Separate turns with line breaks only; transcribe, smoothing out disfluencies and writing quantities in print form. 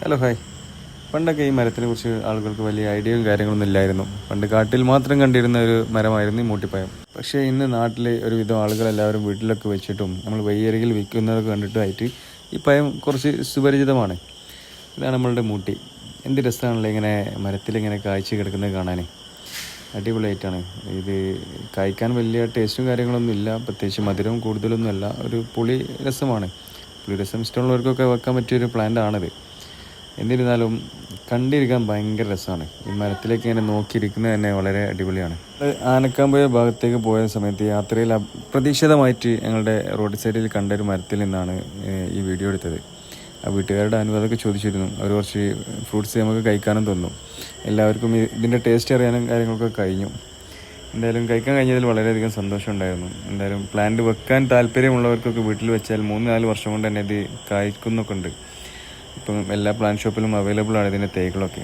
Hello hi. പണ്ടൊക്കെ ഈ മരത്തിനെ കുറിച്ച് ആളുകൾക്ക് വലിയ ഐഡിയയും കാര്യങ്ങളൊന്നും ഇല്ലായിരുന്നു. പണ്ട് കാട്ടിൽ മാത്രം കണ്ടിരുന്ന ഒരു മരമായിരുന്നു ഈ മൂട്ടിപ്പഴം. പക്ഷേ ഇന്ന് നാട്ടിലെ ഒരുവിധം ആളുകളെല്ലാവരും വീട്ടിലൊക്കെ വെച്ചിട്ടും നമ്മൾ വഴിയരികിൽ വിൽക്കുന്നതൊക്കെ കണ്ടിട്ടായിട്ട് ഈ പഴം കുറച്ച് സുപരിചിതമാണ്. ഇതാണ് നമ്മളുടെ മൂട്ടി. എന്ത് രസമാണല്ലോ ഇങ്ങനെ മരത്തിലിങ്ങനെ കായ്ച്ച് കിടക്കുന്നത് കാണാൻ. അടിപൊളിയായിട്ടാണ് ഇത്. കായ്ക്കാൻ വലിയ ടേസ്റ്റും കാര്യങ്ങളൊന്നും ഇല്ല, പ്രത്യേകിച്ച് മധുരവും കൂടുതലൊന്നുമല്ല, ഒരു പുളി രസമാണ്. പുളി രസം ഇഷ്ടമുള്ളവർക്കൊക്കെ വെക്കാൻ പറ്റിയൊരു പ്ലാന്റ് ആണിത്. എന്നിരുന്നാലും കണ്ടിരിക്കാൻ ഭയങ്കര രസമാണ്. ഈ മരത്തിലേക്ക് ഇങ്ങനെ നോക്കിയിരിക്കുന്നത് തന്നെ വളരെ അടിപൊളിയാണ്. ആനക്കാമ്പുഴ ഭാഗത്തേക്ക് പോയ സമയത്ത് യാത്രയിൽ അപ്രതീക്ഷിതമായിട്ട് ഞങ്ങളുടെ റോഡ് സൈഡിൽ കണ്ട ഒരു മരത്തിൽ നിന്നാണ് ഈ വീഡിയോ എടുത്തത്. ആ വീട്ടുകാരുടെ അനുവാദമൊക്കെ ചോദിച്ചിരുന്നു. അവർ കുറച്ച് ഫ്രൂട്ട്സ് നമുക്ക് കഴിക്കാനും തന്നു. എല്ലാവർക്കും ഇതിൻ്റെ ടേസ്റ്റ് അറിയാനും കാര്യങ്ങളൊക്കെ കഴിഞ്ഞു. എന്തായാലും കഴിക്കാൻ കഴിഞ്ഞതിൽ വളരെയധികം സന്തോഷമുണ്ടായിരുന്നു. എന്തായാലും പ്ലാന്റ് വെക്കാൻ താല്പര്യമുള്ളവർക്കൊക്കെ വീട്ടിൽ വെച്ചാൽ 3-4 വർഷം കൊണ്ട് തന്നെ ഇത് കായ്ക്കുന്നൊക്കെ ഉണ്ട്. ഇപ്പം എല്ലാ പ്ലാന്റ് ഷോപ്പിലും അവൈലബിൾ ആണ് ഇതിൻ്റെ തൈകളൊക്കെ.